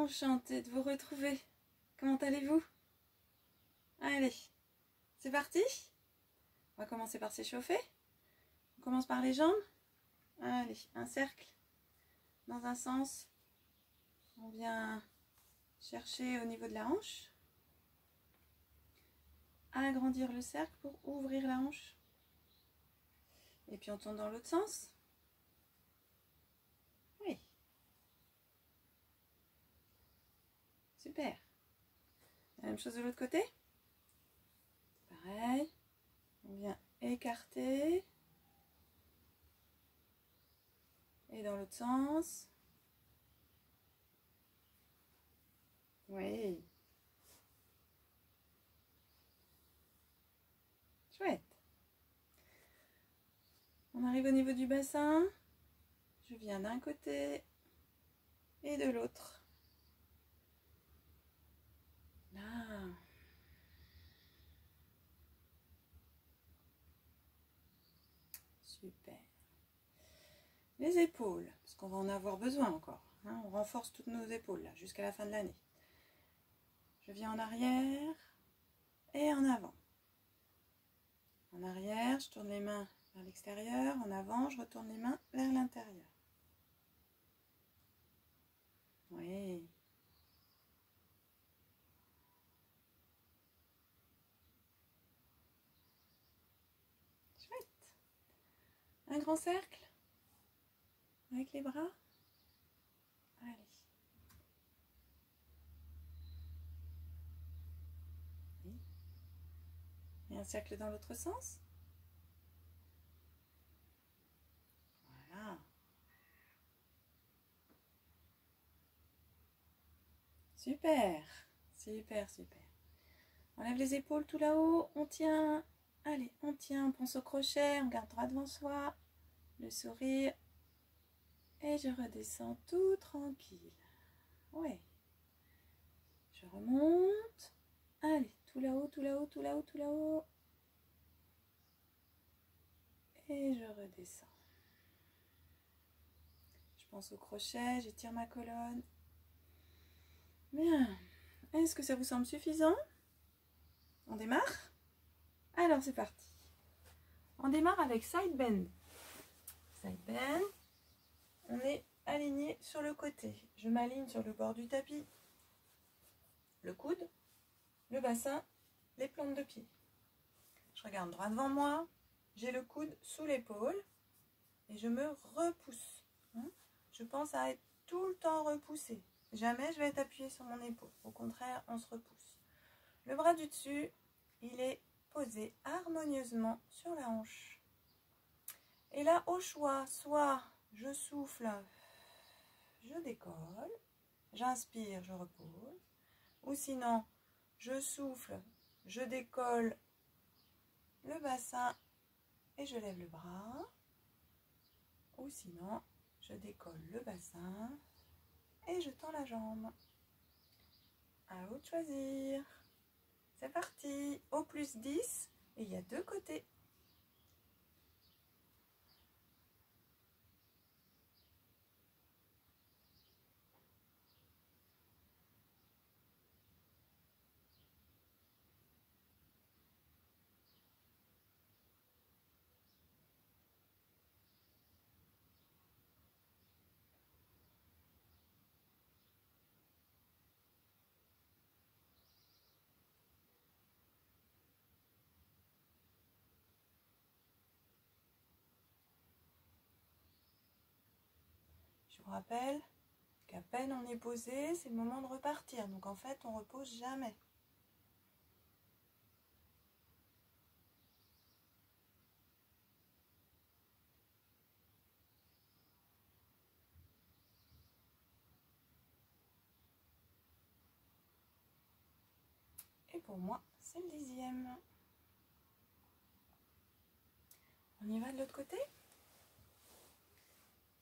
Enchantée de vous retrouver. Comment allez-vous? Allez, c'est parti. On va commencer par s'échauffer. On commence par les jambes. Allez, un cercle dans un sens. On vient chercher au niveau de la hanche. Agrandir le cercle pour ouvrir la hanche. Et puis on tourne dans l'autre sens. Oui. Super. La même chose de l'autre côté. Pareil. On vient écarter. Et dans l'autre sens. Oui. Chouette. On arrive au niveau du bassin. Je viens d'un côté et de l'autre. Là. Super. Les épaules, parce qu'on va en avoir besoin encore. Hein, on renforce toutes nos épaules là jusqu'à la fin de l'année. Je viens en arrière et en avant. En arrière, je tourne les mains vers l'extérieur. En avant, je retourne les mains vers l'intérieur. Oui. Chouette. Un grand cercle avec les bras. Allez. Oui. Et un cercle dans l'autre sens. Voilà. Super. Super, super. On lève les épaules tout là-haut. On tient. Allez, on tient. On pense au crochet. On garde droit devant soi. Le sourire. Et je redescends tout tranquille. Ouais. Je remonte. Allez, tout là-haut, tout là-haut, tout là-haut, tout là-haut. Et je redescends. Je pense au crochet, j'étire ma colonne. Bien. Est-ce que ça vous semble suffisant? On démarre? Alors c'est parti. On démarre avec side bend. Side bend. On est aligné sur le côté. Je m'aligne sur le bord du tapis. Le coude, le bassin, les plantes de pied. Je regarde droit devant moi. J'ai le coude sous l'épaule et je me repousse. Je pense à être tout le temps repoussé. Jamais je vais être appuyée sur mon épaule. Au contraire, on se repousse. Le bras du dessus, il est posé harmonieusement sur la hanche. Et là, au choix, soit je souffle, je décolle, j'inspire, je repose. Ou sinon, je souffle, je décolle le bassin et je lève le bras. Ou sinon, je décolle le bassin et je tends la jambe. À vous de choisir. C'est parti. Au plus 10 et il y a deux côtés. Je vous rappelle qu'à peine on est posé, c'est le moment de repartir. Donc en fait, on repose jamais. Et pour moi, c'est le 10e. On y va de l'autre côté?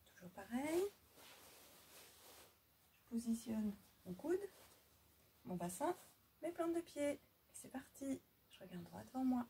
Toujours pareil. Je positionne mon coude, mon bassin, mes plantes de pied. Et c'est parti. Je regarde droit devant moi.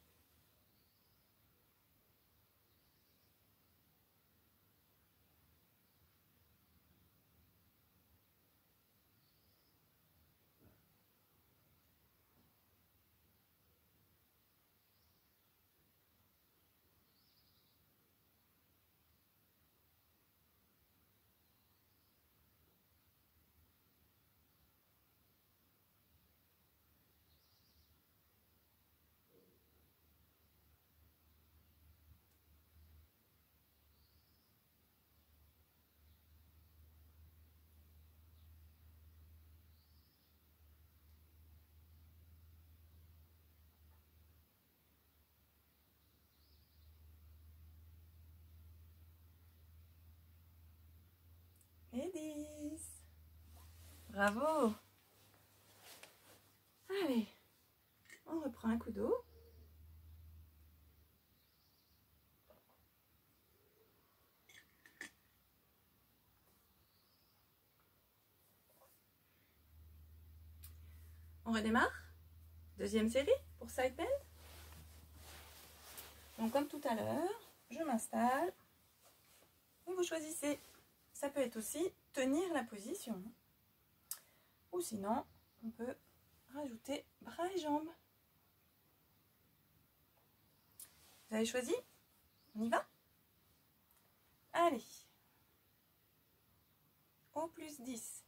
Bravo. Allez, on reprend un coup d'eau. On redémarre. Deuxième série pour side bend. Donc comme tout à l'heure, je m'installe. Et vous choisissez. Ça peut être aussi tenir la position. Ou sinon, on peut rajouter bras et jambes. Vous avez choisi? On y va? Allez. Au plus 10.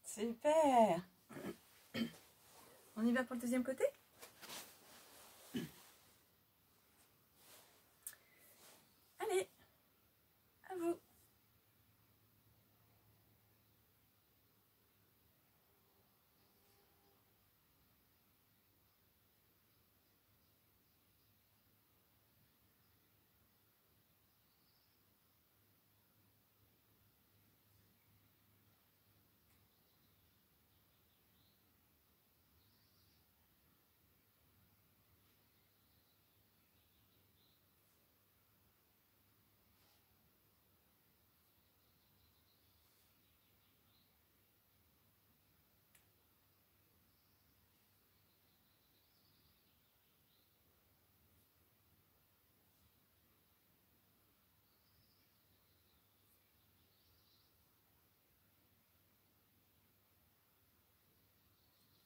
Super. On y va pour le deuxième côté? Allez, à vous.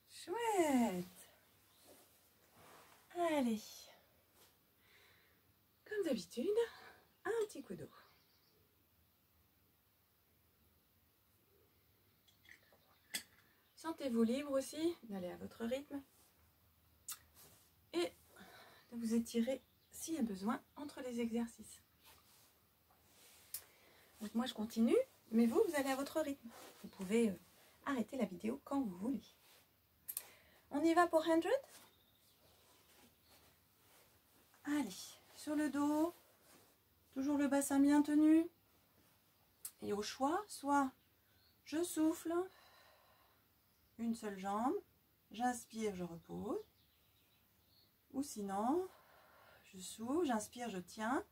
Chouette. Allez. Comme d'habitude, un petit coup d'eau. Sentez-vous libre aussi d'aller à votre rythme et de vous étirer s'il y a besoin entre les exercices. Donc moi je continue, mais vous allez à votre rythme. Vous pouvez arrêter la vidéo quand vous voulez. On y va pour 100. Allez, sur le dos, toujours le bassin bien tenu. Et au choix, soit je souffle, une seule jambe, j'inspire, je repose. Ou sinon, je souffle, j'inspire, je tiens.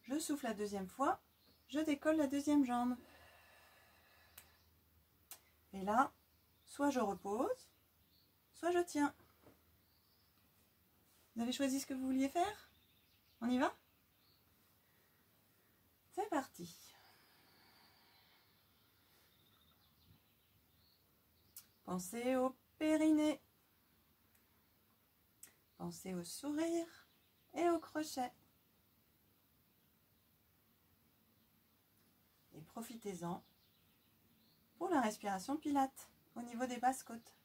Je souffle la deuxième fois, je décolle la deuxième jambe. Et là, soit je repose, soit je tiens. Vous avez choisi ce que vous vouliez faire? On y va? C'est parti. Pensez au périnée. Pensez au sourire et au crochet. Et profitez-en pour la respiration pilate au niveau des basses côtes.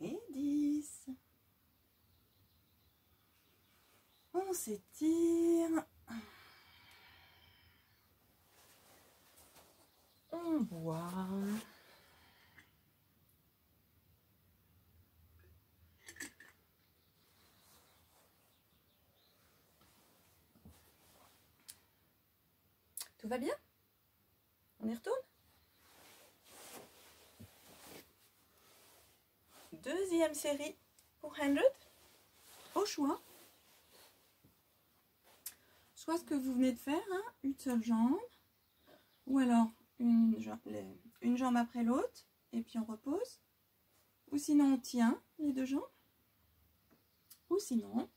Et 10. On s'étire. On boit. Tout va bien? On y retourne? Deuxième série pour 100. Au choix. Soit ce que vous venez de faire, hein, une seule jambe. Ou alors une jambe après l'autre. Et puis on repose. Ou sinon on tient les deux jambes. Ou sinon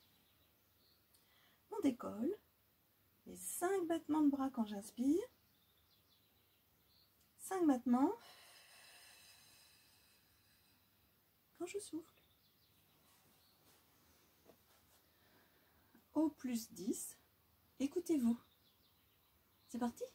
on décolle. Les 5 battements de bras quand j'inspire. 5 battements quand je souffle. Au plus 10. Écoutez-vous. C'est parti?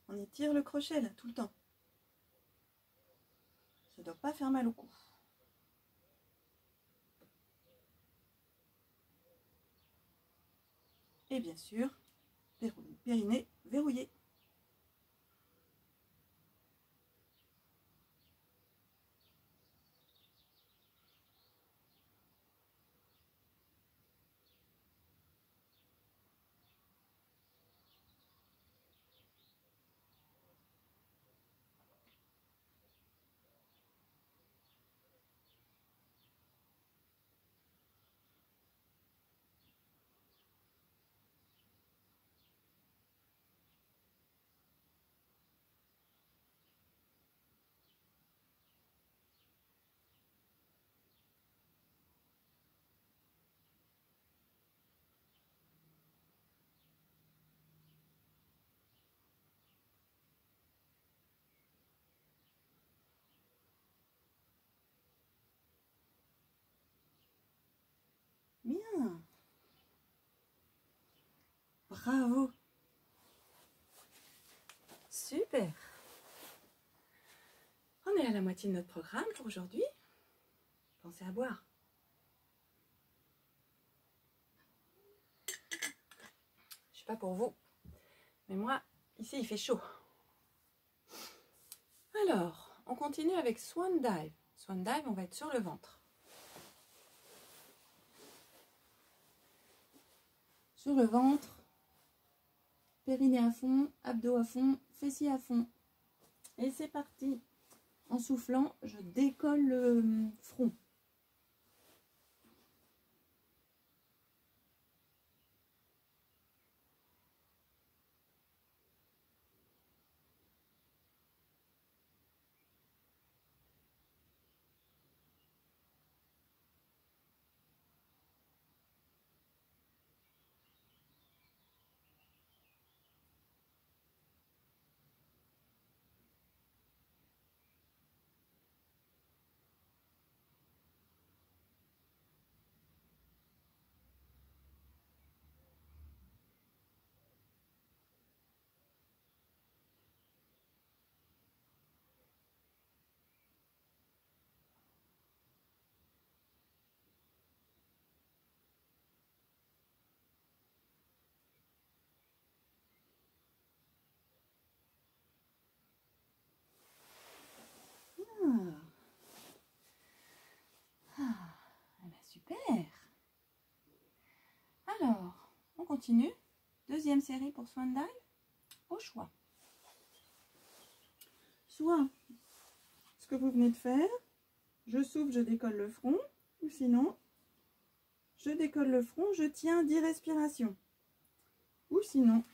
On étire le crochet là tout le temps. Ça ne doit pas faire mal au cou. Et bien sûr, périnée verrouillé. Bien. Bravo. Super. On est à la moitié de notre programme pour aujourd'hui. Pensez à boire. Je sais pas pour vous, mais moi, ici, il fait chaud. Alors, on continue avec Swan Dive. Swan Dive, on va être sur le ventre. Sur le ventre, périnée à fond, abdos à fond, fessiers à fond. Et c'est parti. En soufflant, je décolle le front. Super. Alors, on continue. Deuxième série pour Swan Dive. Au choix. Soit ce que vous venez de faire, je souffle, je décolle le front, ou sinon, je décolle le front, je tiens 10 respirations. Ou sinon,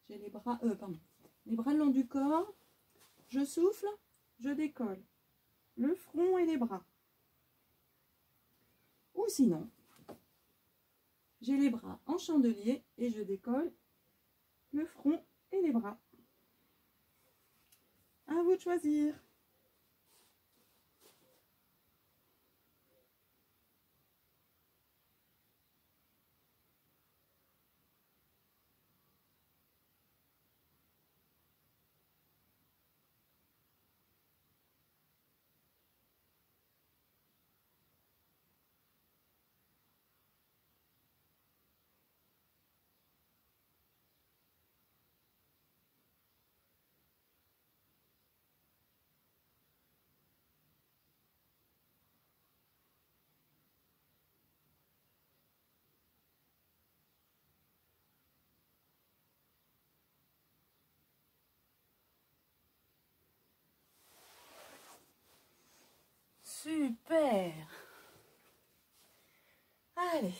j'ai les bras le long du corps, je souffle, je décolle le front et les bras. Ou sinon, j'ai les bras en chandelier et je décolle le front et les bras. À vous de choisir. Super. Allez,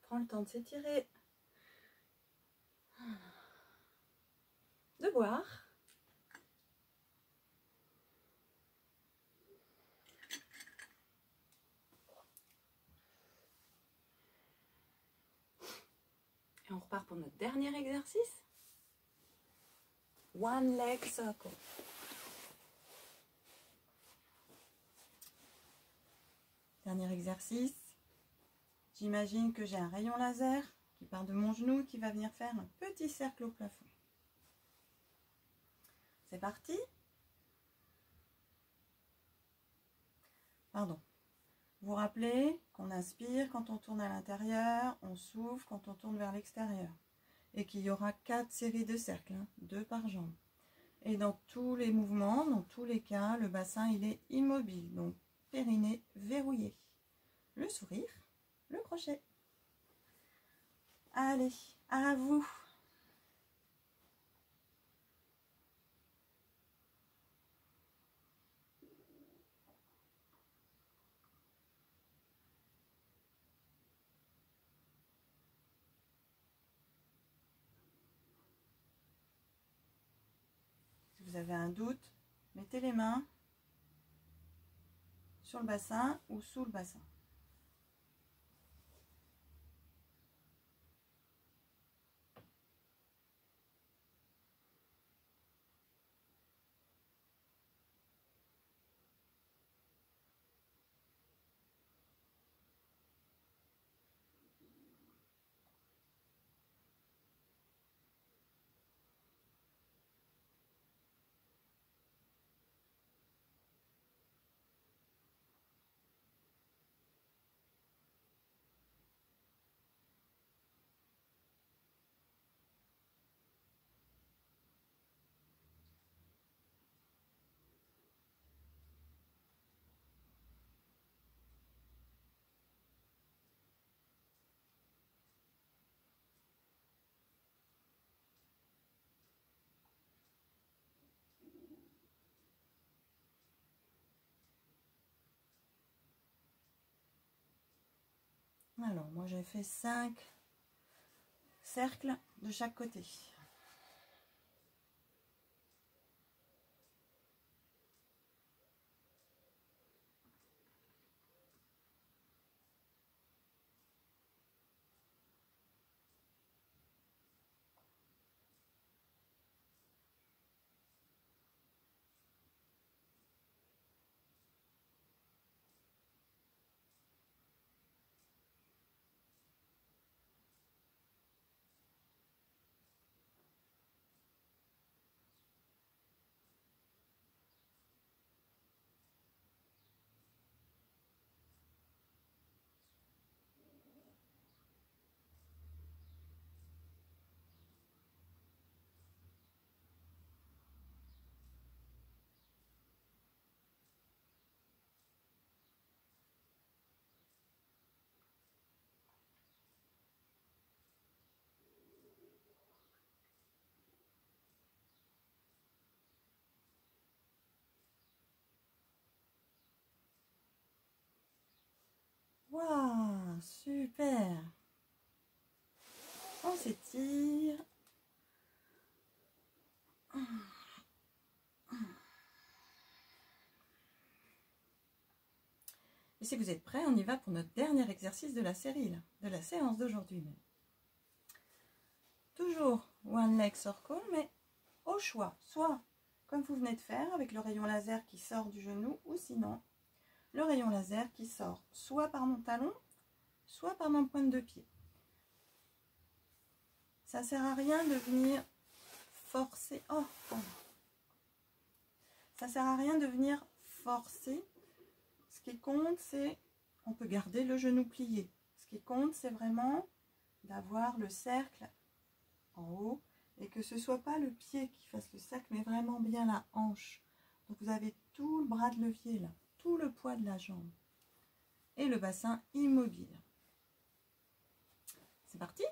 prends le temps de s'étirer, de boire. Et on repart pour notre dernier exercice. One leg circle. Dernier exercice. J'imagine que j'ai un rayon laser qui part de mon genou qui va venir faire un petit cercle au plafond. C'est parti. Pardon. Vous vous rappelez qu'on inspire quand on tourne à l'intérieur, on souffle quand on tourne vers l'extérieur. Et qu'il y aura 4 séries de cercles, 2 par jambe. Et dans tous les mouvements, dans tous les cas, le bassin il est immobile. Donc périnée verrouillé. Le sourire, le crochet. Allez, à vous. Si vous avez un doute, mettez les mains sur le bassin ou sous le bassin. Alors, moi j'ai fait 5 cercles de chaque côté. Waouh, super. On s'étire. Et si vous êtes prêts, on y va pour notre dernier exercice de la série, là, de la séance d'aujourd'hui. Toujours one leg circle, mais au choix. Soit comme vous venez de faire avec le rayon laser qui sort du genou, ou sinon le rayon laser qui sort soit par mon talon, soit par ma pointe de pied. Ça ne sert à rien de venir forcer. Oh, pardon. Ça sert à rien de venir forcer. Ce qui compte, c'est, on peut garder le genou plié. Ce qui compte, c'est vraiment d'avoir le cercle en haut et que ce ne soit pas le pied qui fasse le cercle, mais vraiment bien la hanche. Donc vous avez tout le bras de levier là, tout le poids de la jambe et le bassin immobile. C'est parti.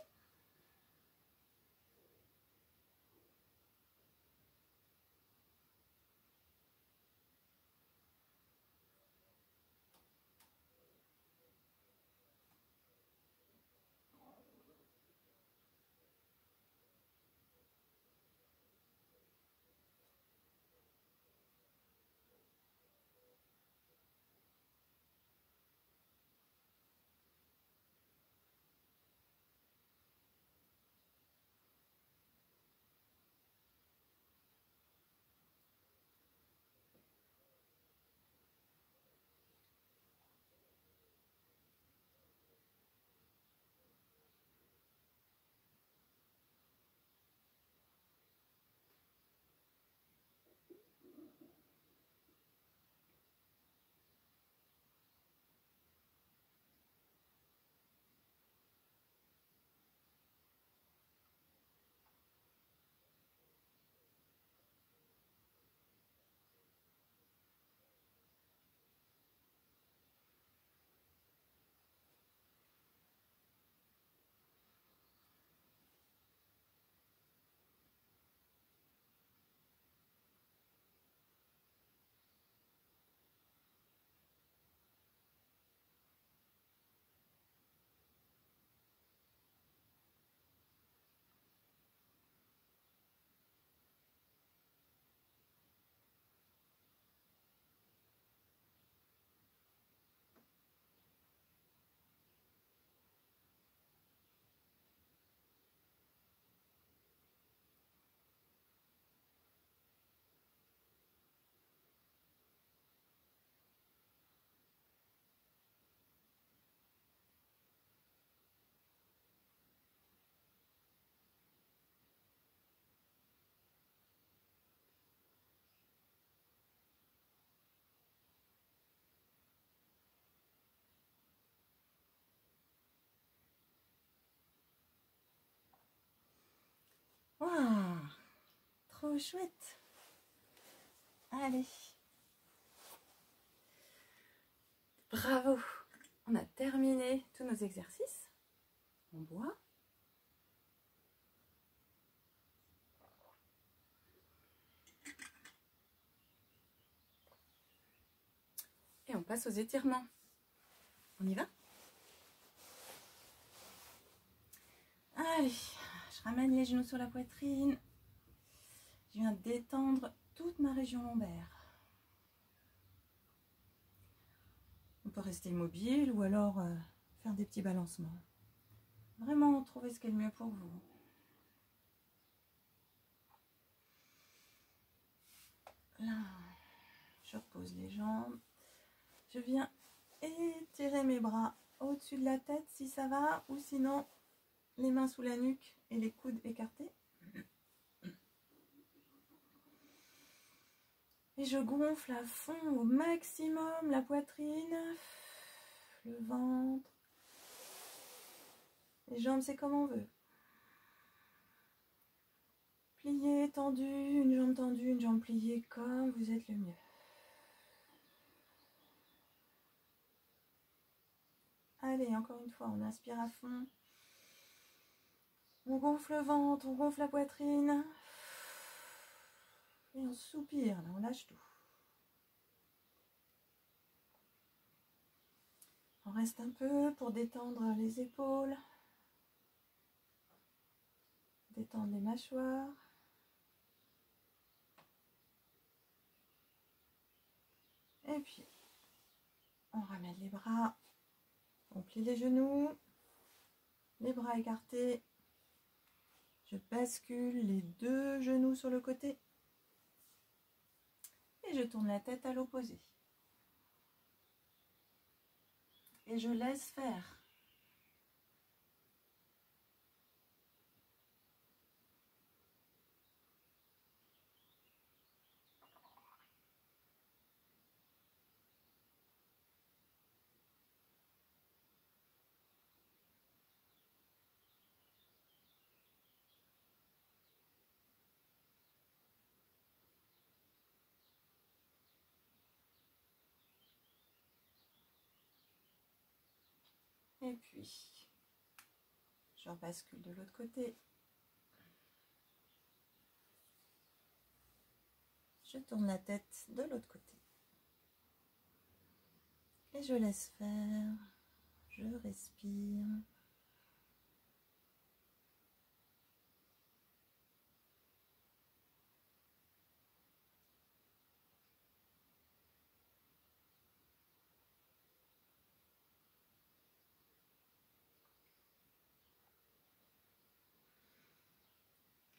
Waouh, trop chouette. Allez. Bravo. On a terminé tous nos exercices. On boit. Et on passe aux étirements. On y va? Allez, je ramène les genoux sur la poitrine. Je viens détendre toute ma région lombaire. On peut rester immobile ou alors faire des petits balancements. Vraiment trouver ce qui est le mieux pour vous. Là, je repose les jambes. Je viens étirer mes bras au-dessus de la tête si ça va, ou sinon les mains sous la nuque et les coudes écartés. Et je gonfle à fond au maximum la poitrine, le ventre, les jambes, c'est comme on veut. Plié, tendu, une jambe pliée, comme vous êtes le mieux. Allez, encore une fois, on inspire à fond. On gonfle le ventre, on gonfle la poitrine. Et on soupire, là, on lâche tout. On reste un peu pour détendre les épaules. Détendre les mâchoires. Et puis, on ramène les bras. On plie les genoux. Les bras écartés. Je bascule les deux genoux sur le côté. Et je tourne la tête à l'opposé. Et je laisse faire. Et puis, je bascule de l'autre côté. Je tourne la tête de l'autre côté. Et je laisse faire. Je respire.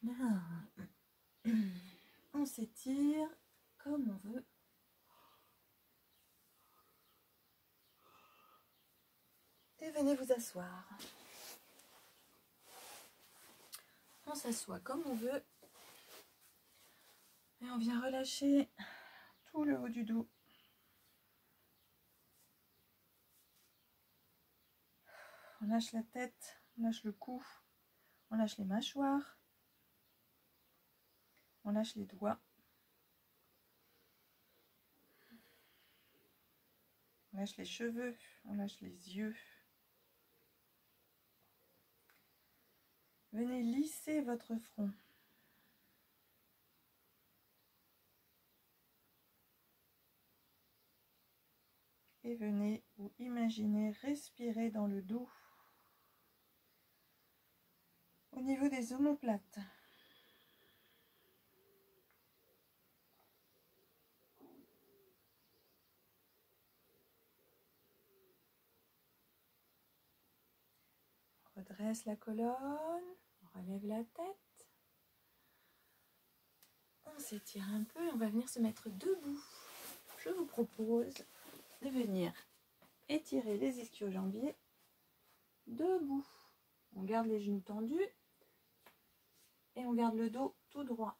Là, on s'étire comme on veut. Et venez vous asseoir. On s'assoit comme on veut. Et on vient relâcher tout le haut du dos. On lâche la tête, on lâche le cou, on lâche les mâchoires, on lâche les doigts. On lâche les cheveux, on lâche les yeux. Venez lisser votre front. Et venez vous imaginer respirer dans le dos au niveau des omoplates. On redresse la colonne, on relève la tête. On s'étire un peu et on va venir se mettre debout. Je vous propose de venir étirer les ischio-jambiers debout. On garde les genoux tendus et on garde le dos tout droit.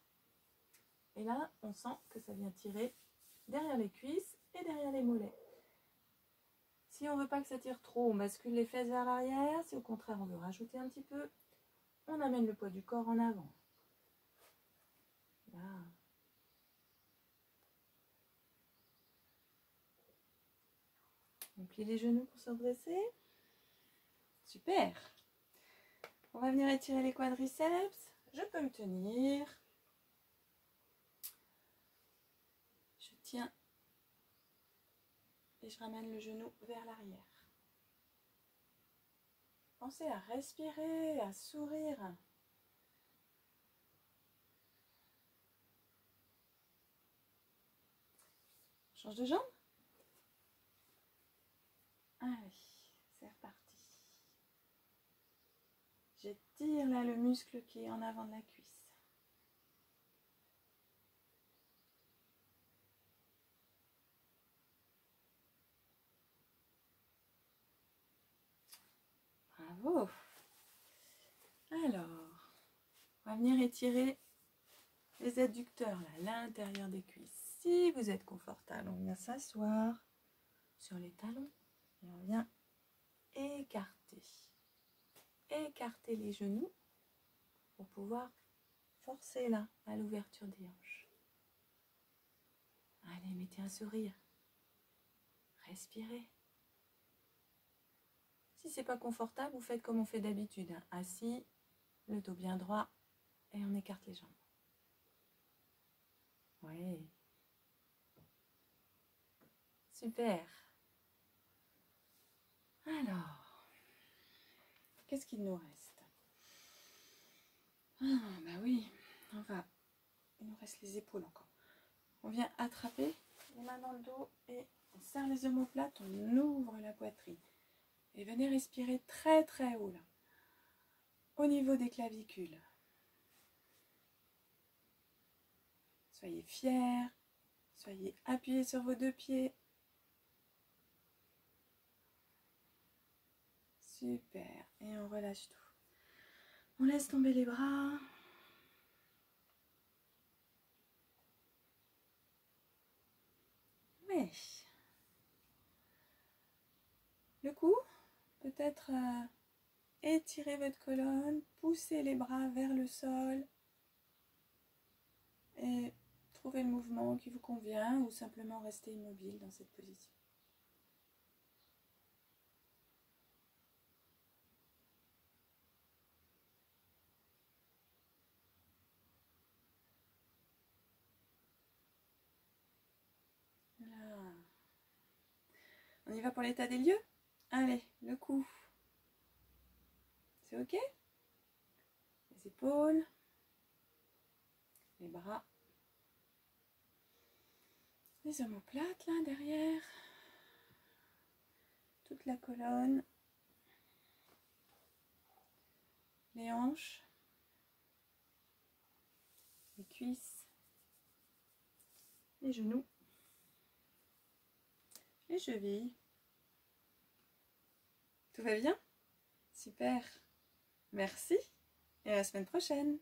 Et là, on sent que ça vient tirer derrière les cuisses et derrière les mollets. Si on ne veut pas que ça tire trop, on bascule les fesses vers l'arrière. Si au contraire, on veut rajouter un petit peu, on amène le poids du corps en avant. Là. On plie les genoux pour se redresser. Super. On va venir étirer les quadriceps. Je peux me tenir. Je tiens et je ramène le genou vers l'arrière. Pensez à respirer, à sourire. Change de jambe. Allez, c'est reparti. J'étire là le muscle qui est en avant de la cuisse. Bravo. Alors, on va venir étirer les adducteurs là, à l'intérieur des cuisses. Si vous êtes confortable, on vient s'asseoir sur les talons et on vient écarter. Écarter les genoux pour pouvoir forcer là à l'ouverture des hanches. Allez, mettez un sourire. Respirez. Si c'est pas confortable, vous faites comme on fait d'habitude. Hein. Assis, le dos bien droit et on écarte les jambes. Oui. Super. Alors, qu'est-ce qu'il nous reste? Ah, bah oui, il nous reste les épaules encore. On vient attraper les mains dans le dos et on serre les omoplates, on ouvre la poitrine. Et venez respirer très très haut là, au niveau des clavicules. Soyez fiers, soyez appuyés sur vos deux pieds. Super, et on relâche tout. On laisse tomber les bras. Oui. Le cou, peut-être étirez votre colonne, poussez les bras vers le sol et trouvez le mouvement qui vous convient ou simplement restez immobile dans cette position. Là. On y va pour l'état des lieux? Allez, le cou. C'est ok? Les épaules, les bras, les omoplates là derrière, toute la colonne, les hanches, les cuisses, les genoux, les chevilles. Tout va bien? Super. Merci et à la semaine prochaine.